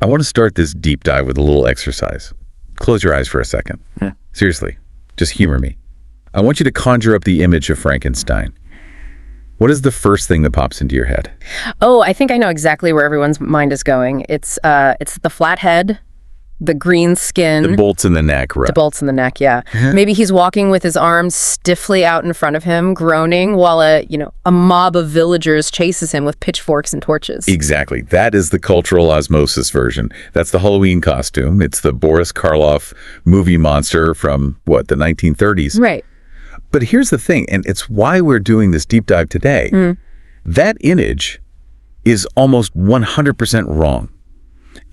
I want to start this deep dive with a little exercise. Close your eyes for a second. Yeah. Seriously, just humor me. I want you to conjure up the image of Frankenstein. What is the first thing that pops into your head? Oh, I think I know exactly where everyone's mind is going. It's the flat head, the green skin. The bolts in the neck, right? The bolts in the neck, yeah. Maybe he's walking with his arms stiffly out in front of him, groaning, while a mob of villagers chases him with pitchforks and torches. Exactly. That is the cultural osmosis version. That's the Halloween costume. It's the Boris Karloff movie monster from, the 1930s. Right. But here's the thing, and it's why we're doing this deep dive today. That image is almost 100% wrong.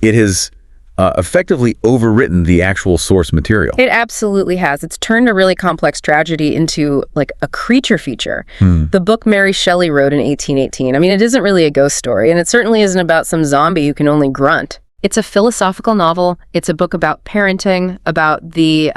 It has effectively overwritten the actual source material. It absolutely has. It's turned a really complex tragedy into like a creature feature. The book Mary Shelley wrote in 1818. I mean, it isn't really a ghost story, and it certainly isn't about some zombie who can only grunt. It's a philosophical novel. It's a book about parenting, about the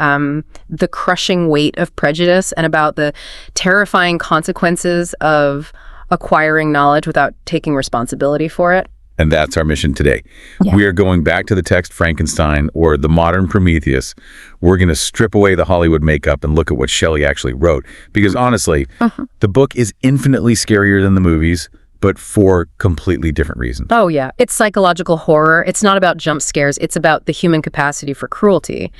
crushing weight of prejudice, and about the terrifying consequences of acquiring knowledge without taking responsibility for it. And that's our mission today. Yeah. We are going back to the text Frankenstein or the Modern Prometheus. We're going to strip away the Hollywood makeup and look at what Shelley actually wrote. Because honestly, the book is infinitely scarier than the movies, but for completely different reasons. Oh, yeah. It's psychological horror. It's not about jump scares. It's about the human capacity for cruelty.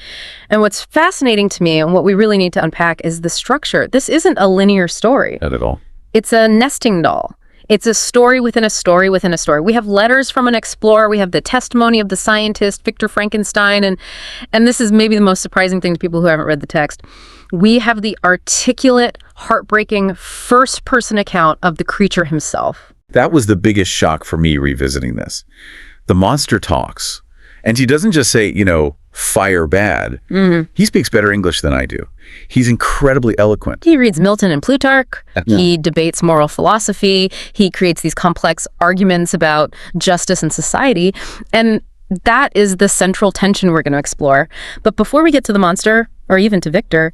And what's fascinating to me and what we really need to unpack is the structure. This isn't a linear story. Not at all. It's a nesting doll. It's a story within a story within a story. We have letters from an explorer. We have the testimony of the scientist, Victor Frankenstein. And this is maybe the most surprising thing to people who haven't read the text. We have the articulate, heartbreaking, first-person account of the creature himself. That was the biggest shock for me revisiting this. The monster talks. And he doesn't just say, fire bad. He speaks better English than I do. He's incredibly eloquent. He reads Milton and Plutarch. He debates moral philosophy. He creates these complex arguments about justice and society. And that is the central tension we're going to explore. But before we get to the monster, or even to Victor,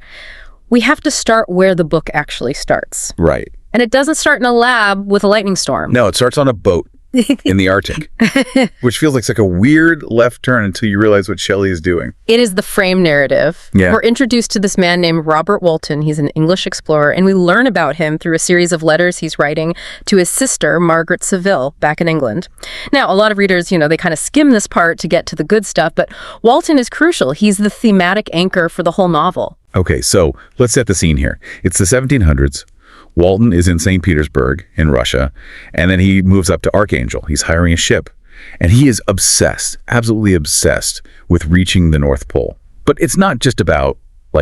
we have to start where the book actually starts. Right. And it doesn't start in a lab with a lightning storm. No, it starts on a boat in the Arctic, which feels like a weird left turn until you realize what Shelley is doing. It is the frame narrative. Yeah. We're introduced to this man named Robert Walton. He's an English explorer, and we learn about him through a series of letters he's writing to his sister, Margaret Saville, back in England. Now, a lot of readers, they kind of skim this part to get to the good stuff, but Walton is crucial. He's the thematic anchor for the whole novel. Okay, so let's set the scene here. It's the 1700s. Walton is in St. Petersburg in Russia, and then he moves up to Archangel. He's hiring a ship, and he is obsessed, absolutely obsessed with reaching the North Pole. But it's not just about,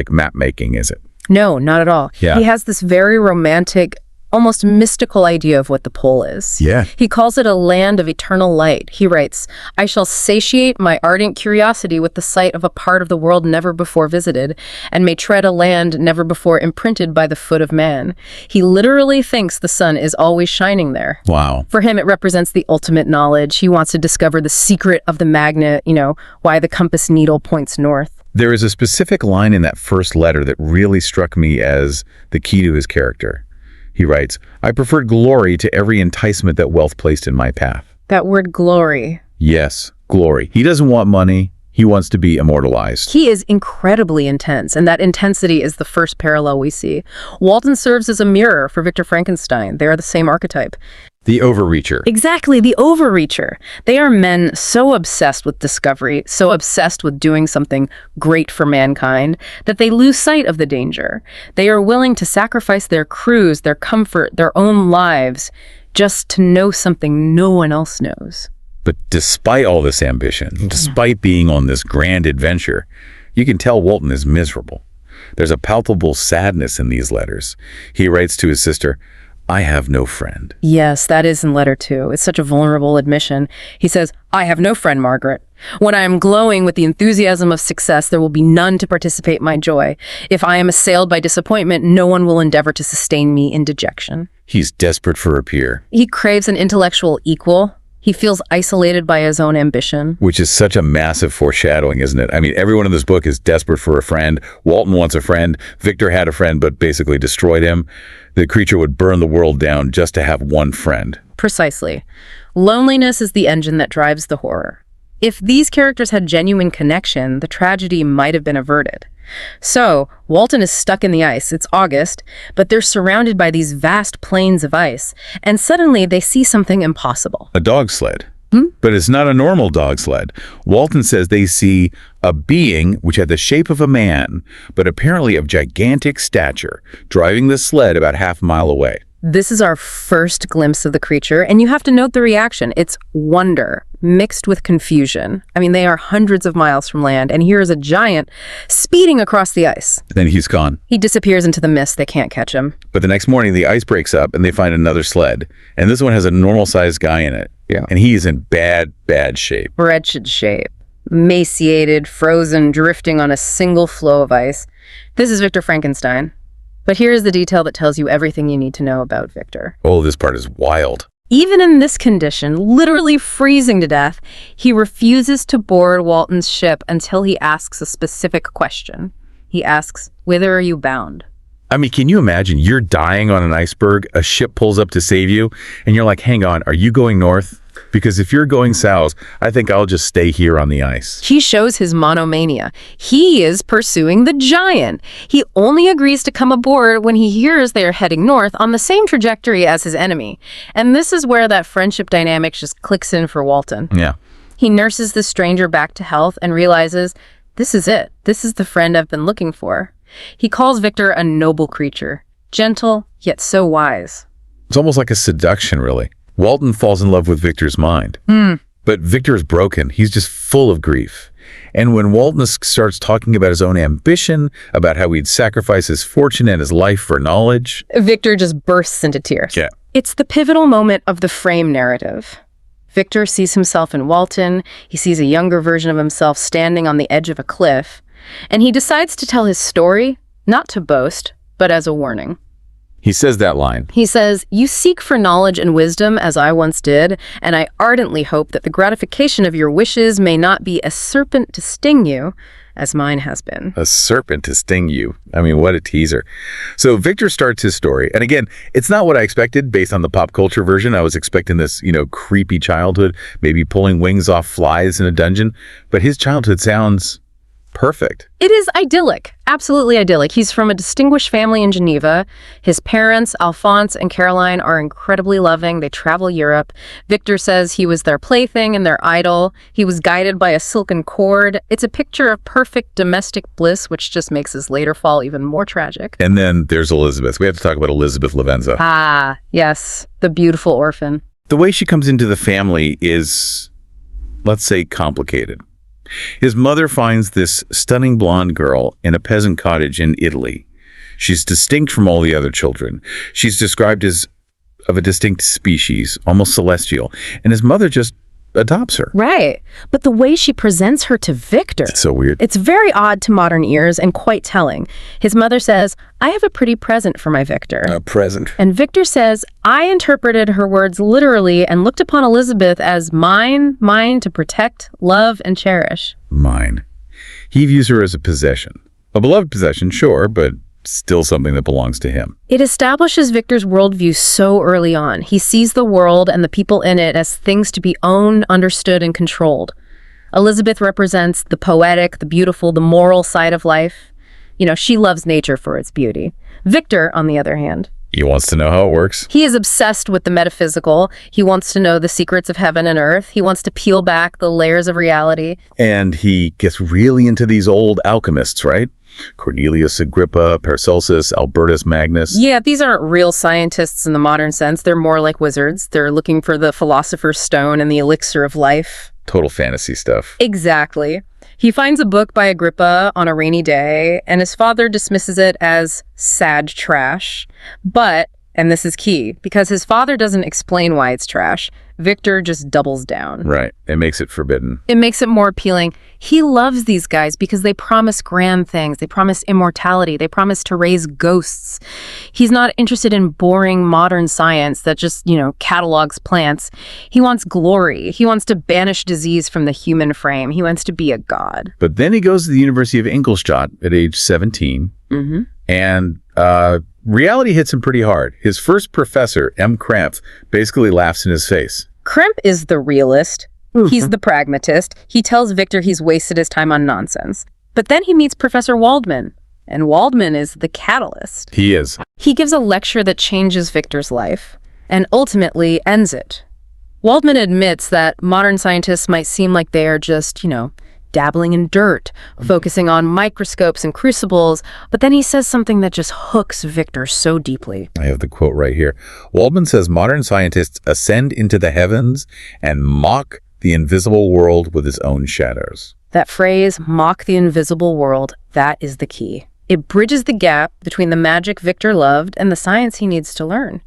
map making, is it? No, not at all. Yeah. He has this very romantic, almost mystical idea of what the pole is. Yeah. He calls it a land of eternal light. He writes, "I shall satiate my ardent curiosity with the sight of a part of the world never before visited, and may tread a land never before imprinted by the foot of man." He literally thinks the sun is always shining there. Wow. For him, it represents the ultimate knowledge. He wants to discover the secret of the magnet, why the compass needle points north. There is a specific line in that first letter that really struck me as the key to his character. He writes, "I preferred glory to every enticement that wealth placed in my path." That word glory. Yes, glory. He doesn't want money. He wants to be immortalized. He is incredibly intense, and that intensity is the first parallel we see. Walton serves as a mirror for Victor Frankenstein. They are the same archetype. The overreacher. Exactly, the overreacher. They are men so obsessed with discovery, so obsessed with doing something great for mankind, that they lose sight of the danger. They are willing to sacrifice their crews, their comfort, their own lives, just to know something no one else knows. But despite all this ambition, despite being on this grand adventure, you can tell Walton is miserable. There's a palpable sadness in these letters. He writes to his sister, "I have no friend." Yes, that is in letter 2. It's such a vulnerable admission. He says, "I have no friend, Margaret. When I am glowing with the enthusiasm of success, there will be none to participate my joy. If I am assailed by disappointment, no one will endeavor to sustain me in dejection." He's desperate for a peer. He craves an intellectual equal. He feels isolated by his own ambition. Which is such a massive foreshadowing, isn't it? I mean, everyone in this book is desperate for a friend. Walton wants a friend. Victor had a friend, but basically destroyed him. The creature would burn the world down just to have one friend. Precisely. Loneliness is the engine that drives the horror. If these characters had genuine connection, the tragedy might have been averted. So, Walton is stuck in the ice. It's August, but they're surrounded by these vast plains of ice, and suddenly they see something impossible. A dog sled. But it's not a normal dog sled. Walton says they see a being which had the shape of a man, but apparently of gigantic stature, driving the sled about half a mile away. This is our first glimpse of the creature, and you have to note the reaction. It's wonder mixed with confusion. I mean, they are hundreds of miles from land, and here is a giant speeding across the ice. Then he's gone. He disappears into the mist. They can't catch him. But the next morning, the ice breaks up, and they find another sled. And this one has a normal-sized guy in it. Yeah. And he is in bad, bad shape. Wretched shape. Emaciated, frozen, drifting on a single floe of ice. This is Victor Frankenstein. But here is the detail that tells you everything you need to know about Victor. Oh, this part is wild. Even in this condition, literally freezing to death, he refuses to board Walton's ship until he asks a specific question. He asks, "Whither are you bound?" I mean, can you imagine? You're dying on an iceberg, a ship pulls up to save you, and you're like, hang on, are you going north? Because if you're going south, I think I'll just stay here on the ice. He shows his monomania. He is pursuing the giant. He only agrees to come aboard when he hears they are heading north on the same trajectory as his enemy. And this is where that friendship dynamic just clicks in for Walton. Yeah. He nurses the stranger back to health and realizes, this is it. This is the friend I've been looking for. He calls Victor a noble creature, gentle, yet so wise. It's almost like a seduction, really. Walton falls in love with Victor's mind. But Victor is broken. He's just full of grief. And when Walton starts talking about his own ambition, about how he'd sacrifice his fortune and his life for knowledge, Victor just bursts into tears. Yeah. It's the pivotal moment of the frame narrative. Victor sees himself in Walton. He sees a younger version of himself standing on the edge of a cliff. And he decides to tell his story, not to boast, but as a warning. he says that line. He says, "You seek for knowledge and wisdom as I once did, and I ardently hope that the gratification of your wishes may not be a serpent to sting you, as mine has been." A serpent to sting you. I mean, what a teaser. So Victor starts his story. And again, it's not what I expected based on the pop culture version. I was expecting this, creepy childhood, maybe pulling wings off flies in a dungeon. But his childhood sounds perfect. It is idyllic, absolutely idyllic. He's from a distinguished family in Geneva. His parents, Alphonse and Caroline, are incredibly loving. They travel Europe. Victor says he was their plaything and their idol. He was guided by a silken cord. It's a picture of perfect domestic bliss, which just makes his later fall even more tragic. And then there's Elizabeth. We have to talk about Elizabeth Lavenza. Ah, yes, the beautiful orphan. The way she comes into the family is, let's say, complicated. His mother finds this stunning blonde girl in a peasant cottage in Italy. She's distinct from all the other children. She's described as of a distinct species, almost celestial, and his mother just adopts her. Right. But the way she presents her to Victor, It's so weird. it's very odd to modern ears and quite telling. His mother says, "I have a pretty present for my Victor." A present. And Victor says, "I interpreted her words literally and looked upon Elizabeth as mine to protect, love, and cherish." Mine. He views her as a possession. A beloved possession, sure, but still something that belongs to him. It establishes Victor's worldview so early on. He sees the world and the people in it as things to be owned, understood, and controlled. Elizabeth represents the poetic, the beautiful, the moral side of life. She loves nature for its beauty. Victor, on the other hand, He wants to know how it works. he is obsessed with the metaphysical. He wants to know the secrets of heaven and earth. He wants to peel back the layers of reality. And he gets really into these old alchemists, right? Cornelius Agrippa, Paracelsus, Albertus Magnus. Yeah, these aren't real scientists in the modern sense. They're more like wizards. They're looking for the philosopher's stone and the elixir of life. Total fantasy stuff. Exactly. He finds a book by Agrippa on a rainy day, and his father dismisses it as sad trash. But, and this is key, because his father doesn't explain why it's trash, Victor just doubles down. Right. It makes it forbidden. It makes it more appealing. He loves these guys because they promise grand things. They promise immortality. They promise to raise ghosts. He's not interested in boring modern science that just, catalogs plants. He wants glory. He wants to banish disease from the human frame. He wants to be a god. But then he goes to the University of Ingolstadt at age 17. Mm-hmm. And reality hits him pretty hard. His first professor, M. Krampf, basically laughs in his face. Kremp is the realist. He's the pragmatist. He tells Victor he's wasted his time on nonsense. But then he meets Professor Waldman, and Waldman is the catalyst. He is. He gives a lecture that changes Victor's life, and ultimately ends it. Waldman admits that modern scientists might seem like they are just, dabbling in dirt, focusing on microscopes and crucibles, but then he says something that just hooks Victor so deeply. I have the quote right here. Waldman says modern scientists ascend into the heavens and mock the invisible world with its own shadows. That phrase, mock the invisible world, that is the key. It bridges the gap between the magic Victor loved and the science he needs to learn.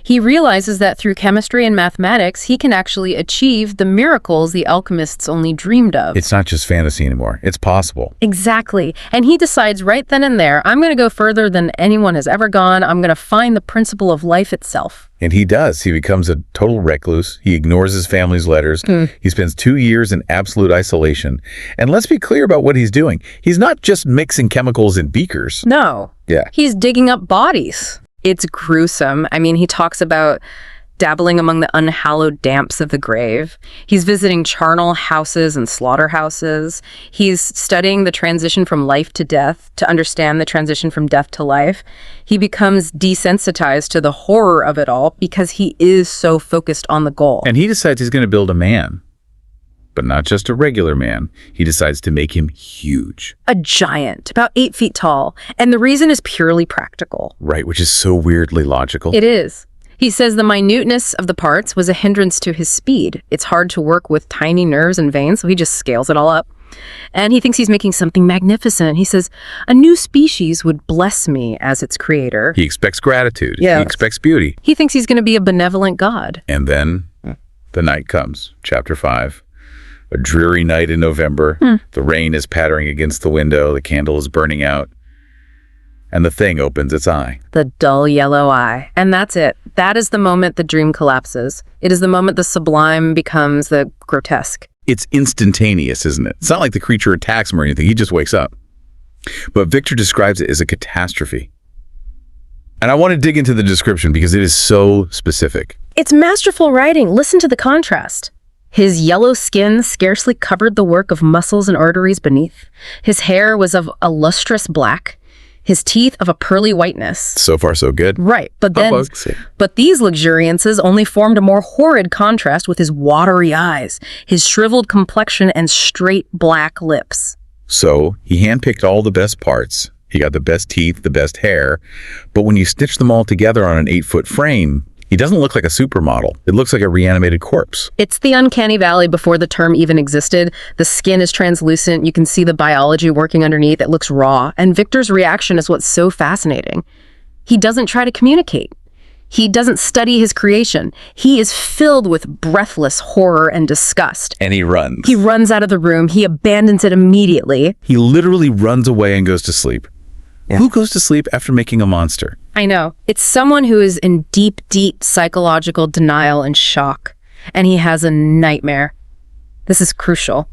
He realizes that through chemistry and mathematics, he can actually achieve the miracles the alchemists only dreamed of. It's not just fantasy anymore. It's possible. Exactly. And he decides right then and there, I'm going to go further than anyone has ever gone. I'm going to find the principle of life itself. And he does. He becomes a total recluse. He ignores his family's letters. He spends 2 years in absolute isolation. And let's be clear about what he's doing. He's not just mixing chemicals in beakers. No. Yeah. He's digging up bodies. It's gruesome. I mean, he talks about dabbling among the unhallowed damps of the grave. He's visiting charnel houses and slaughterhouses. He's studying the transition from life to death to understand the transition from death to life. He becomes desensitized to the horror of it all because he is so focused on the goal. And he decides he's going to build a man. But not just a regular man. He decides to make him huge. A giant, about 8 feet tall. And the reason is purely practical. Right, which is so weirdly logical. It is. He says the minuteness of the parts was a hindrance to his speed. It's hard to work with tiny nerves and veins, so he just scales it all up. And he thinks he's making something magnificent. He says, a new species would bless me as its creator. He expects gratitude. Yeah. He expects beauty. He thinks he's going to be a benevolent god. And then the night comes. Chapter 5. A dreary night in November. The rain is pattering against the window. The candle is burning out. And the thing opens its eye. The dull yellow eye. And that's it. That is the moment the dream collapses. It is the moment the sublime becomes the grotesque. It's instantaneous, isn't it? It's not like the creature attacks him or anything. He just wakes up. But Victor describes it as a catastrophe. And I want to dig into the description because it is so specific. It's masterful writing. Listen to the contrast. His yellow skin scarcely covered the work of muscles and arteries beneath. His hair was of a lustrous black. His teeth of a pearly whiteness. So far, so good. Right, but these luxuriances only formed a more horrid contrast with his watery eyes, his shriveled complexion, and straight black lips. So he handpicked all the best parts. He got the best teeth, the best hair. But when you stitch them all together on an 8-foot frame, he doesn't look like a supermodel. It looks like a reanimated corpse. It's the uncanny valley before the term even existed. The skin is translucent. You can see the biology working underneath. It looks raw. And Victor's reaction is what's so fascinating. He doesn't try to communicate. He doesn't study his creation. He is filled with breathless horror and disgust. And he runs. He runs out of the room. He abandons it immediately. He literally runs away and goes to sleep. Yeah. Who goes to sleep after making a monster? I know. It's someone who is in deep, deep psychological denial and shock. And he has a nightmare. This is crucial.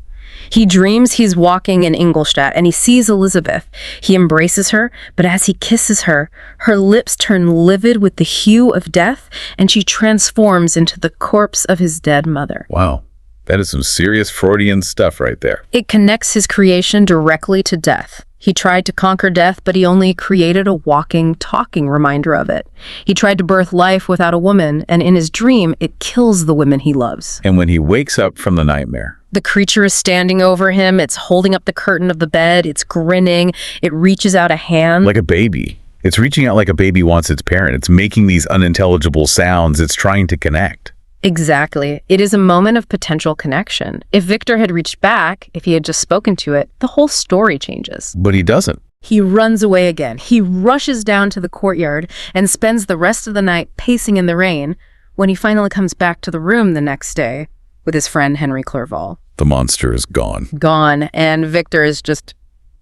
He dreams he's walking in Ingolstadt and he sees Elizabeth. He embraces her, but as he kisses her, her lips turn livid with the hue of death and she transforms into the corpse of his dead mother. Wow. That is some serious Freudian stuff right there. It connects his creation directly to death. He tried to conquer death, but he only created a walking, talking reminder of it. He tried to birth life without a woman, and in his dream, it kills the women he loves. And when he wakes up from the nightmare, the creature is standing over him. It's holding up the curtain of the bed. It's grinning. It reaches out a hand. Like a baby. It's reaching out like a baby wants its parent. It's making these unintelligible sounds. It's trying to connect. Exactly. It is a moment of potential connection. If Victor had reached back, if he had just spoken to it, the whole story changes. But he doesn't. He runs away again. He rushes down to the courtyard and spends the rest of the night pacing in the rain when he finally comes back to the room the next day with his friend Henry Clerval. The monster is gone. Gone. And Victor is just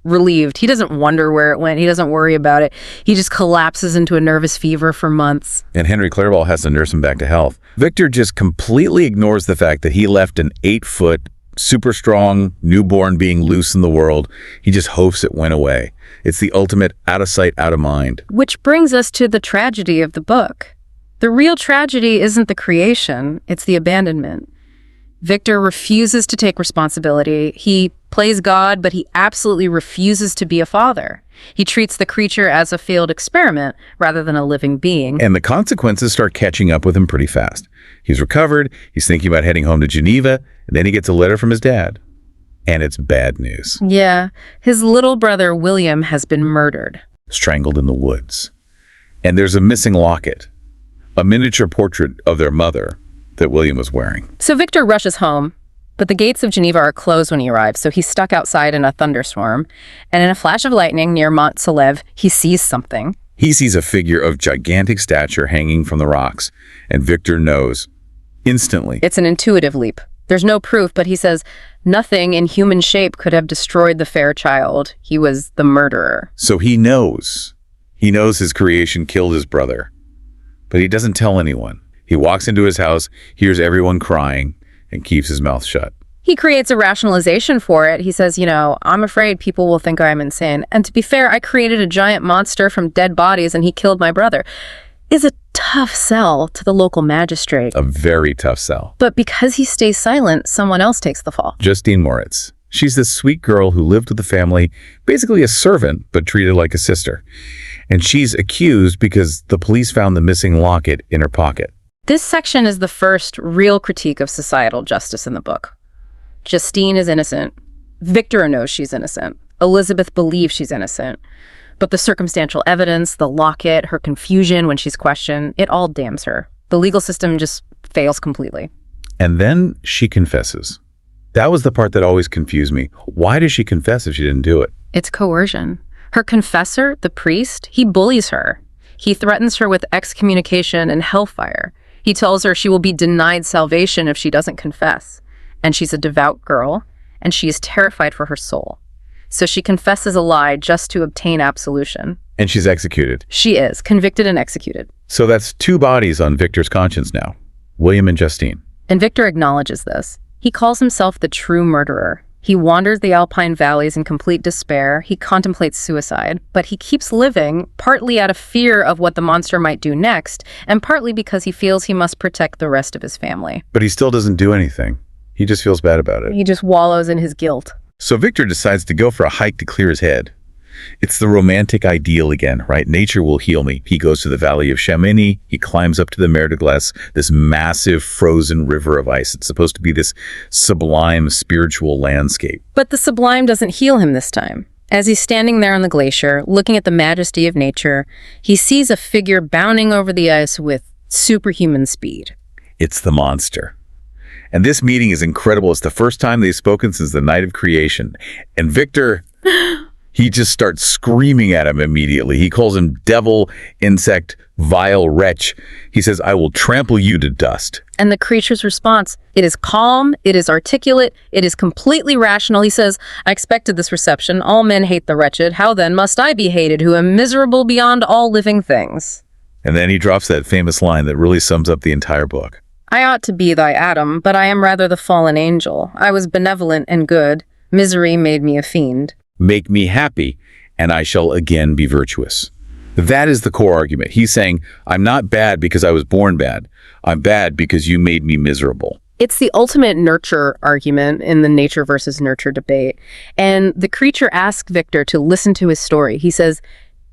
relieved. He doesn't wonder where it went. He doesn't worry about it. He just collapses into a nervous fever for months. And Henry Clerval has to nurse him back to health. Victor just completely ignores the fact that he left an 8-foot, super strong newborn being loose in the world. He just hopes it went away. It's the ultimate out of sight, out of mind. Which brings us to the tragedy of the book. The real tragedy isn't the creation, it's the abandonment. Victor refuses to take responsibility. He plays God, but he absolutely refuses to be a father. He treats the creature as a failed experiment rather than a living being. And the consequences start catching up with him pretty fast. He's recovered, he's thinking about heading home to Geneva, and then he gets a letter from his dad. And it's bad news. Yeah, his little brother William has been murdered. Strangled in the woods. And there's a missing locket, a miniature portrait of their mother that William was wearing. So Victor rushes home, but the gates of Geneva are closed when he arrives, so he's stuck outside in a thunderstorm. And in a flash of lightning near Mont Saleve, he sees something. He sees a figure of gigantic stature hanging from the rocks, and Victor knows instantly. It's an intuitive leap. There's no proof, but he says nothing in human shape could have destroyed the fair child. He was the murderer. So he knows. He knows his creation killed his brother. But he doesn't tell anyone. He walks into his house, hears everyone crying, and keeps his mouth shut. He creates a rationalization for it. He says, I'm afraid people will think I'm insane. And to be fair, I created a giant monster from dead bodies and he killed my brother. Is a tough sell to the local magistrate. A very tough sell. But because he stays silent, someone else takes the fall. Justine Moritz. She's this sweet girl who lived with the family, basically a servant, but treated like a sister. And she's accused because the police found the missing locket in her pocket. This section is the first real critique of societal justice in the book. Justine is innocent. Victor knows she's innocent. Elizabeth believes she's innocent. But the circumstantial evidence, the locket, her confusion when she's questioned, it all damns her. The legal system just fails completely. And then she confesses. That was the part that always confused me. Why does she confess if she didn't do it? It's coercion. Her confessor, the priest, he bullies her. He threatens her with excommunication and hellfire. He tells her she will be denied salvation if she doesn't confess. And she's a devout girl, and she is terrified for her soul. So she confesses a lie just to obtain absolution. And she's executed. She is, convicted and executed. So that's two bodies on Victor's conscience now, William and Justine. And Victor acknowledges this. He calls himself the true murderer. He wanders the Alpine valleys in complete despair. He contemplates suicide, but he keeps living, partly out of fear of what the monster might do next, and partly because he feels he must protect the rest of his family. But he still doesn't do anything. He just feels bad about it. He just wallows in his guilt. So Victor decides to go for a hike to clear his head. It's the romantic ideal again, right? Nature will heal me. He goes to the Valley of Chamonix. He climbs up to the Mer de Glace, this massive frozen river of ice. It's supposed to be this sublime spiritual landscape. But the sublime doesn't heal him this time. As he's standing there on the glacier, looking at the majesty of nature, he sees a figure bounding over the ice with superhuman speed. It's the monster. And this meeting is incredible. It's the first time they've spoken since the night of creation. And Victor... He just starts screaming at him immediately. He calls him devil, insect, vile wretch. He says, I will trample you to dust. And the creature's response, it is calm, it is articulate, it is completely rational. He says, I expected this reception. All men hate the wretched. How then must I be hated, who am miserable beyond all living things? And then he drops that famous line that really sums up the entire book. I ought to be thy Adam, but I am rather the fallen angel. I was benevolent and good. Misery made me a fiend. Make me happy, and I shall again be virtuous. That is the core argument. He's saying, I'm not bad because I was born bad. I'm bad because you made me miserable. It's the ultimate nurture argument in the nature versus nurture debate. And the creature asks Victor to listen to his story. He says,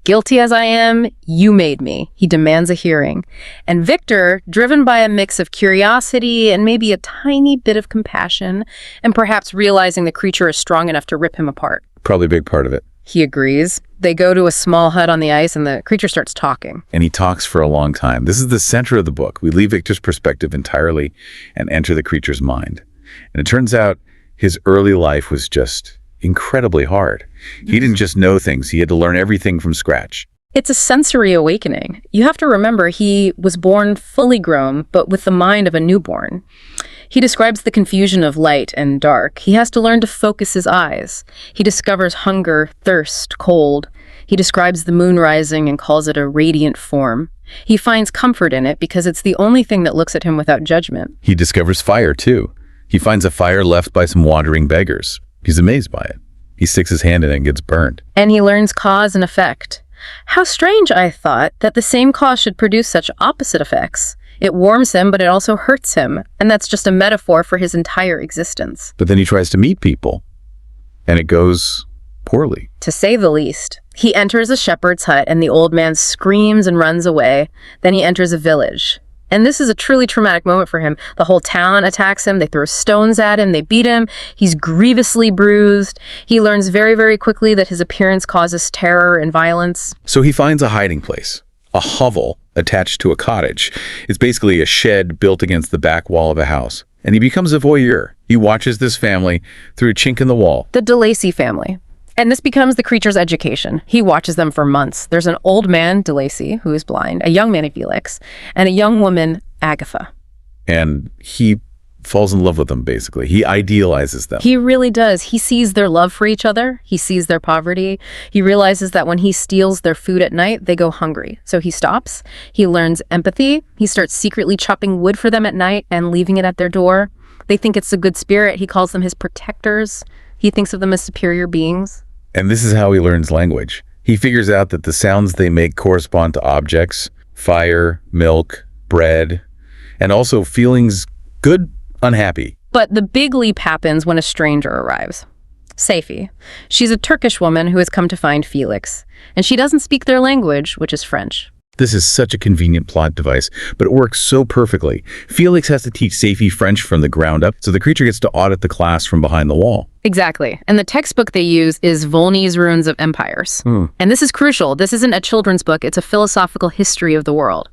guilty as I am, you made me. He demands a hearing. And Victor, driven by a mix of curiosity and maybe a tiny bit of compassion, and perhaps realizing the creature is strong enough to rip him apart. Probably a big part of it. He agrees. They go to a small hut on the ice and the creature starts talking. And he talks for a long time. This is the center of the book. We leave Victor's perspective entirely and enter the creature's mind. And it turns out his early life was just incredibly hard. He didn't just know things. He had to learn everything from scratch. It's a sensory awakening. You have to remember he was born fully grown, but with the mind of a newborn. He describes the confusion of light and dark. He has to learn to focus his eyes. He discovers hunger, thirst, cold. He describes the moon rising and calls it a radiant form. He finds comfort in it because it's the only thing that looks at him without judgment. He discovers fire, too. He finds a fire left by some wandering beggars. He's amazed by it. He sticks his hand in it and gets burned. And he learns cause and effect. How strange, I thought, that the same cause should produce such opposite effects. It warms him, but it also hurts him. And that's just a metaphor for his entire existence. But then he tries to meet people, and it goes poorly. To say the least. He enters a shepherd's hut, and the old man screams and runs away. Then he enters a village. And this is a truly traumatic moment for him. The whole town attacks him. They throw stones at him. They beat him. He's grievously bruised. He learns very, very quickly that his appearance causes terror and violence. So he finds a hiding place, a hovel attached to a cottage. It's basically a shed built against the back wall of a house. And he becomes a voyeur. He watches this family through a chink in the wall. The de Lacy family. And this becomes the creature's education. He watches them for months. There's an old man, de Lacy, who is blind, a young man, Felix, and a young woman, Agatha. And he falls in love with them, basically. He idealizes them. He really does. He sees their love for each other. He sees their poverty. He realizes that when he steals their food at night, they go hungry. So he stops. He learns empathy. He starts secretly chopping wood for them at night and leaving it at their door. They think it's a good spirit. He calls them his protectors. He thinks of them as superior beings. And this is how he learns language. He figures out that the sounds they make correspond to objects, fire, milk, bread, and also feelings good, unhappy. But the big leap happens when a stranger arrives. Saifi. She's a Turkish woman who has come to find Felix, and she doesn't speak their language, which is French. This is such a convenient plot device, but it works so perfectly. Felix has to teach Saifi French from the ground up, so the creature gets to audit the class from behind the wall. Exactly. And the textbook they use is Volney's Ruins of Empires. And this is crucial. This isn't a children's book. It's a philosophical history of the world.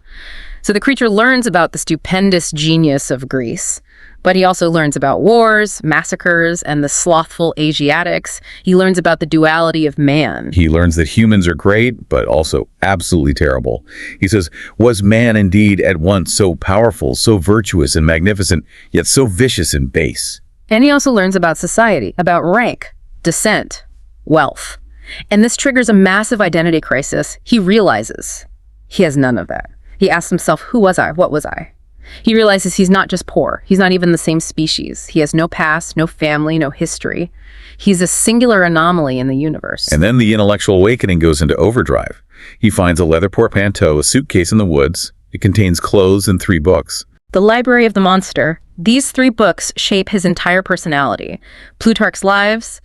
So the creature learns about the stupendous genius of Greece, but he also learns about wars, massacres, and the slothful Asiatics. He learns about the duality of man. He learns that humans are great, but also absolutely terrible. He says, was man indeed at once so powerful, so virtuous and magnificent, yet so vicious and base? And he also learns about society, about rank, descent, wealth. And this triggers a massive identity crisis. He realizes he has none of that. He asks himself, who was I? What was I? He realizes he's not just poor. He's not even the same species. He has no past, no family, no history. He's a singular anomaly in the universe. And then the intellectual awakening goes into overdrive. He finds a leather portmanteau, a suitcase in the woods. It contains clothes and 3 books. The Library of the Monster. These 3 books shape his entire personality. Plutarch's Lives,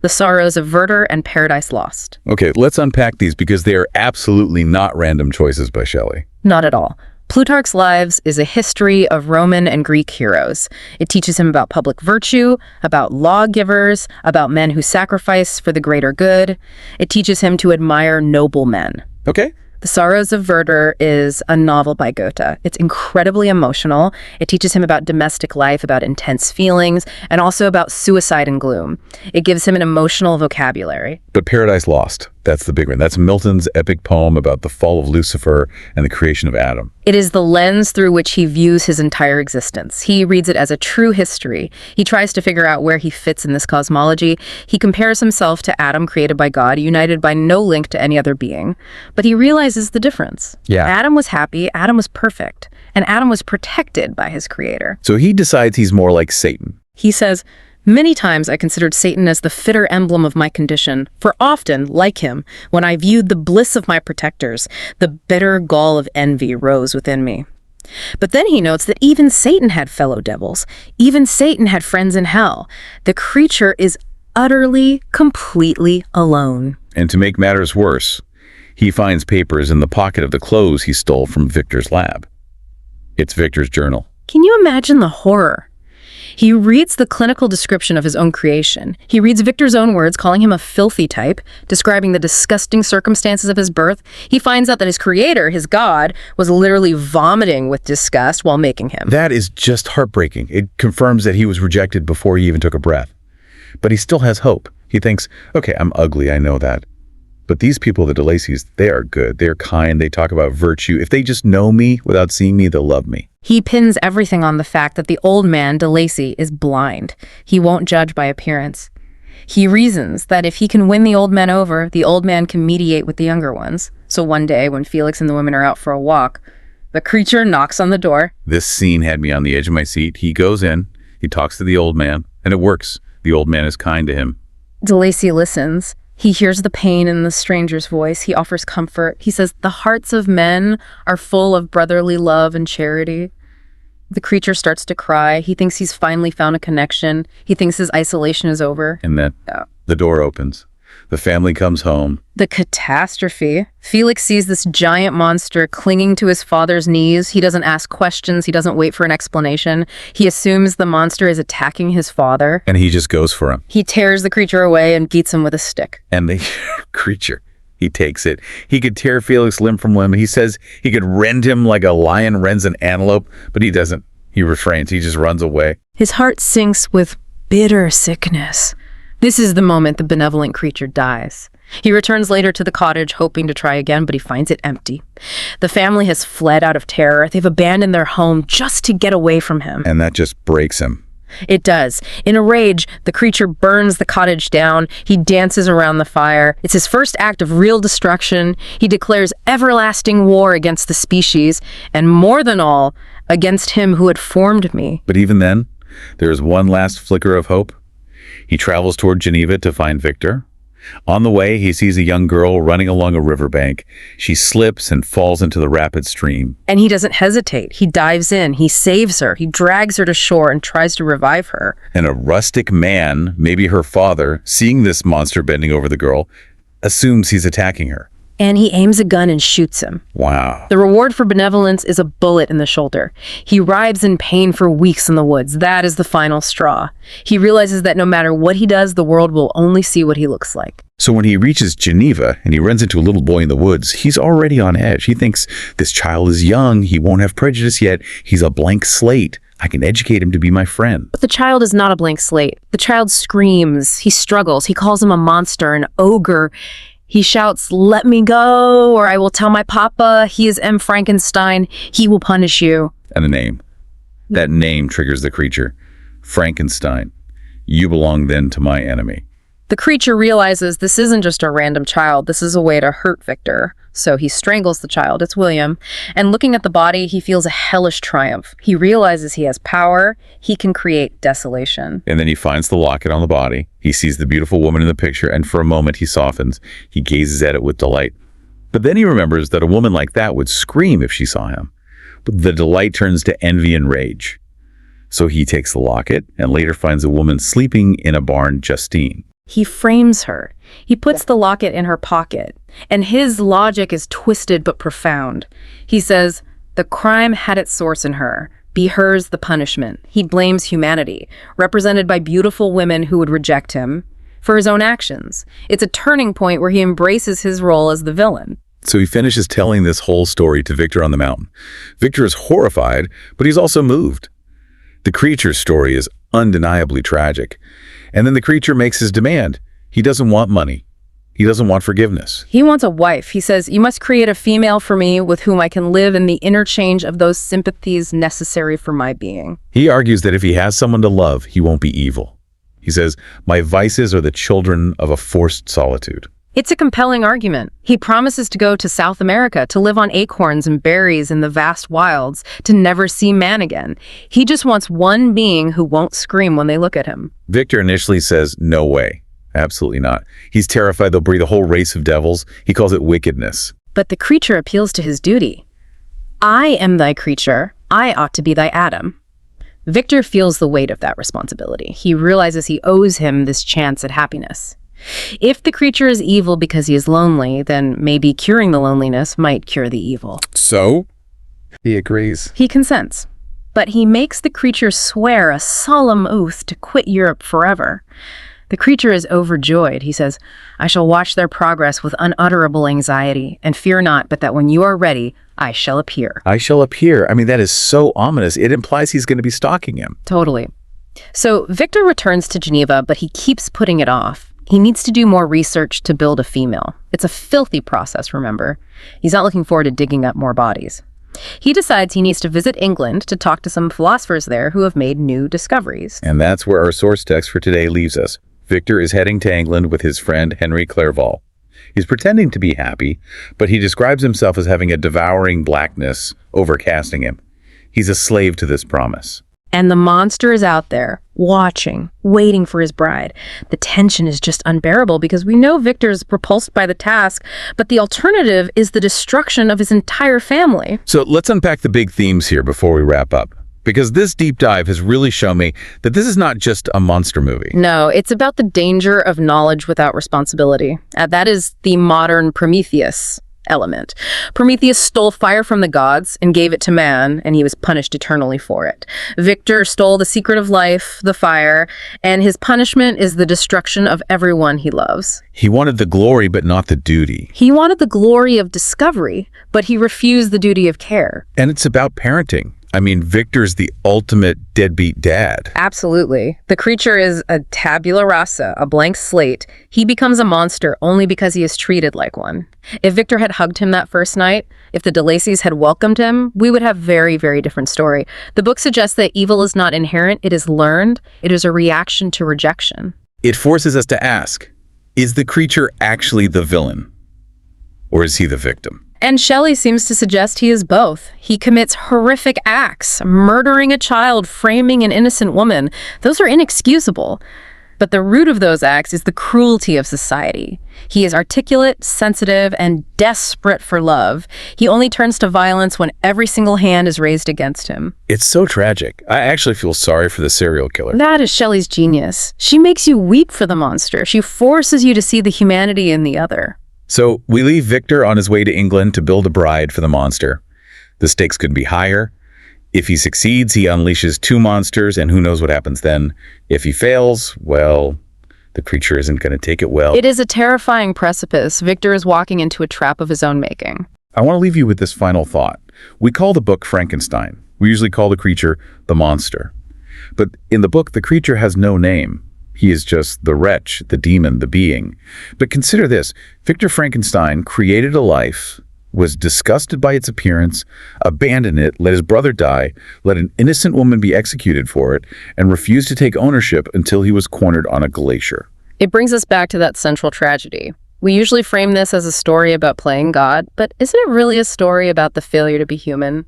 The Sorrows of Werther, and Paradise Lost. Okay, let's unpack these because they are absolutely not random choices by Shelley. Not at all. Plutarch's Lives is a history of Roman and Greek heroes. It teaches him about public virtue, about lawgivers, about men who sacrifice for the greater good. It teaches him to admire noble men. Okay. The Sorrows of Werther is a novel by Goethe. It's incredibly emotional. It teaches him about domestic life, about intense feelings, and also about suicide and gloom. It gives him an emotional vocabulary. But Paradise Lost, that's the big one. That's Milton's epic poem about the fall of Lucifer and the creation of Adam. It is the lens through which he views his entire existence. He reads it as a true history. He tries to figure out where he fits in this cosmology. He compares himself to Adam created by God, united by no link to any other being. But he realizes the difference. Yeah. Adam was happy, Adam was perfect, and Adam was protected by his creator. So he decides he's more like Satan. He says, many times I considered Satan as the fitter emblem of my condition, for often, like him, when I viewed the bliss of my protectors, the bitter gall of envy rose within me. But then he notes that even Satan had fellow devils. Even Satan had friends in hell. The creature is utterly, completely alone. And to make matters worse, he finds papers in the pocket of the clothes he stole from Victor's lab. It's Victor's journal. Can you imagine the horror? He reads the clinical description of his own creation. He reads Victor's own words, calling him a filthy type, describing the disgusting circumstances of his birth. He finds out that his creator, his God, was literally vomiting with disgust while making him. That is just heartbreaking. It confirms that he was rejected before he even took a breath. But he still has hope. He thinks, okay, I'm ugly, I know that. But these people, the de Lacys, they are good. They are kind. They talk about virtue. If they just know me without seeing me, they'll love me. He pins everything on the fact that the old man, de Lacy, is blind. He won't judge by appearance. He reasons that if he can win the old man over, the old man can mediate with the younger ones. So one day, when Felix and the women are out for a walk, the creature knocks on the door. This scene had me on the edge of my seat. He goes in, he talks to the old man, and it works. The old man is kind to him. De Lacy listens. He hears the pain in the stranger's voice. He offers comfort. He says, "The hearts of men are full of brotherly love and charity." The creature starts to cry. He thinks he's finally found a connection. He thinks his isolation is over. And then the door opens. The family comes home. The catastrophe. Felix sees this giant monster clinging to his father's knees. He doesn't ask questions. He doesn't wait for an explanation. He assumes the monster is attacking his father. And he just goes for him. He tears the creature away and beats him with a stick. And the creature, he takes it. He could tear Felix limb from limb. He says he could rend him like a lion rends an antelope, but he doesn't. He refrains. He just runs away. His heart sinks with bitter sickness. This is the moment the benevolent creature dies. He returns later to the cottage, hoping to try again, but he finds it empty. The family has fled out of terror. They've abandoned their home just to get away from him. And that just breaks him. It does. In a rage, the creature burns the cottage down. He dances around the fire. It's his first act of real destruction. He declares everlasting war against the species, and more than all, against him who had formed me. But even then, there is one last flicker of hope. He travels toward Geneva to find Victor. On the way, he sees a young girl running along a riverbank. She slips and falls into the rapid stream. And he doesn't hesitate. He dives in. He saves her. He drags her to shore and tries to revive her. And a rustic man, maybe her father, seeing this monster bending over the girl, assumes he's attacking her. And he aims a gun and shoots him. Wow. The reward for benevolence is a bullet in the shoulder. He writhes in pain for weeks in the woods. That is the final straw. He realizes that no matter what he does, the world will only see what he looks like. So when he reaches Geneva and he runs into a little boy in the woods, he's already on edge. He thinks this child is young. He won't have prejudice yet. He's a blank slate. I can educate him to be my friend. But the child is not a blank slate. The child screams. He struggles. He calls him a monster, an ogre. He shouts, "Let me go, or I will tell my papa. He is M. Frankenstein. He will punish you." And the name. That name triggers the creature. Frankenstein. You belong then to my enemy. The creature realizes this isn't just a random child. This is a way to hurt Victor. So he strangles the child. It's William. And looking at the body, he feels a hellish triumph. He realizes he has power. He can create desolation. And then he finds the locket on the body. He sees the beautiful woman in the picture, and for a moment he softens. He gazes at it with delight. But then he remembers that a woman like that would scream if she saw him. But the delight turns to envy and rage. So he takes the locket and later finds a woman sleeping in a barn, Justine. He frames her. He puts the locket in her pocket. And his logic is twisted but profound. He says, the crime had its source in her. Be hers the punishment. He blames humanity, represented by beautiful women who would reject him, for his own actions. It's a turning point where he embraces his role as the villain. So he finishes telling this whole story to Victor on the mountain. Victor is horrified, but he's also moved. The creature's story is undeniably tragic. And then the creature makes his demand. He doesn't want money. He doesn't want forgiveness. He wants a wife. He says, "You must create a female for me with whom I can live in the interchange of those sympathies necessary for my being." He argues that if he has someone to love, he won't be evil. He says, "My vices are the children of a forced solitude." It's a compelling argument. He promises to go to South America, to live on acorns and berries in the vast wilds, to never see man again. He just wants one being who won't scream when they look at him. Victor initially says, no way. Absolutely not. He's terrified they'll breed a whole race of devils. He calls it wickedness. But the creature appeals to his duty. "I am thy creature. I ought to be thy Adam." Victor feels the weight of that responsibility. He realizes he owes him this chance at happiness. If the creature is evil because he is lonely, then maybe curing the loneliness might cure the evil. So? He agrees. He consents. But he makes the creature swear a solemn oath to quit Europe forever. The creature is overjoyed. He says, "I shall watch their progress with unutterable anxiety, and fear not but that when you are ready, I shall appear." I shall appear. I mean, that is so ominous. It implies he's going to be stalking him. Totally. So Victor returns to Geneva, but he keeps putting it off. He needs to do more research to build a female. It's a filthy process, remember. He's not looking forward to digging up more bodies. He decides he needs to visit England to talk to some philosophers there who have made new discoveries. And that's where our source text for today leaves us. Victor is heading to England with his friend Henry Clerval. He's pretending to be happy, but he describes himself as having a devouring blackness overcasting him. He's a slave to this promise. And the monster is out there, watching, waiting for his bride. The tension is just unbearable because we know Victor's repulsed by the task, but the alternative is the destruction of his entire family. So let's unpack the big themes here before we wrap up, because this deep dive has really shown me that this is not just a monster movie. No, it's about the danger of knowledge without responsibility. That is the modern Prometheus element. Prometheus stole fire from the gods and gave it to man, and he was punished eternally for it. Victor stole the secret of life, the fire, and his punishment is the destruction of everyone he loves. He wanted the glory, but not the duty. He wanted the glory of discovery, but he refused the duty of care. And it's about parenting. I mean, Victor's the ultimate deadbeat dad. Absolutely. The creature is a tabula rasa, a blank slate. He becomes a monster only because he is treated like one. If Victor had hugged him that first night, if the de Lacys had welcomed him, we would have very, very different story. The book suggests that evil is not inherent, it is learned. It is a reaction to rejection. It forces us to ask, is the creature actually the villain? Or is he the victim? And Shelley seems to suggest he is both. He commits horrific acts, murdering a child, framing an innocent woman. Those are inexcusable. But the root of those acts is the cruelty of society. He is articulate, sensitive, and desperate for love. He only turns to violence when every single hand is raised against him. It's so tragic. I actually feel sorry for the serial killer. That is Shelley's genius. She makes you weep for the monster. She forces you to see the humanity in the other. So we leave Victor on his way to England to build a bride for the monster. The stakes could be higher. If he succeeds, he unleashes two monsters, and who knows what happens then. If he fails, well, the creature isn't going to take it well. It is a terrifying precipice. Victor is walking into a trap of his own making. I want to leave you with this final thought. We call the book Frankenstein. We usually call the creature the monster. But in the book, the creature has no name. He is just the wretch, the demon, the being. But consider this. Victor Frankenstein created a life, was disgusted by its appearance, abandoned it, let his brother die, let an innocent woman be executed for it, and refused to take ownership until he was cornered on a glacier. It brings us back to that central tragedy. We usually frame this as a story about playing God, but isn't it really a story about the failure to be human?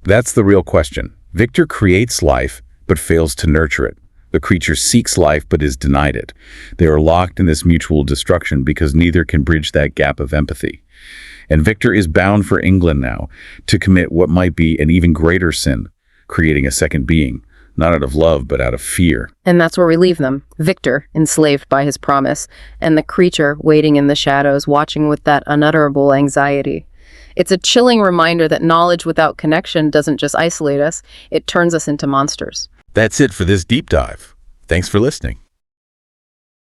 That's the real question. Victor creates life, but fails to nurture it. The creature seeks life but is denied it. They are locked in this mutual destruction because neither can bridge that gap of empathy. And Victor is bound for England now to commit what might be an even greater sin, creating a second being, not out of love but out of fear. And that's where we leave them. Victor, enslaved by his promise, and the creature waiting in the shadows, watching with that unutterable anxiety. It's a chilling reminder that knowledge without connection doesn't just isolate us, it turns us into monsters. That's it for this deep dive. Thanks for listening.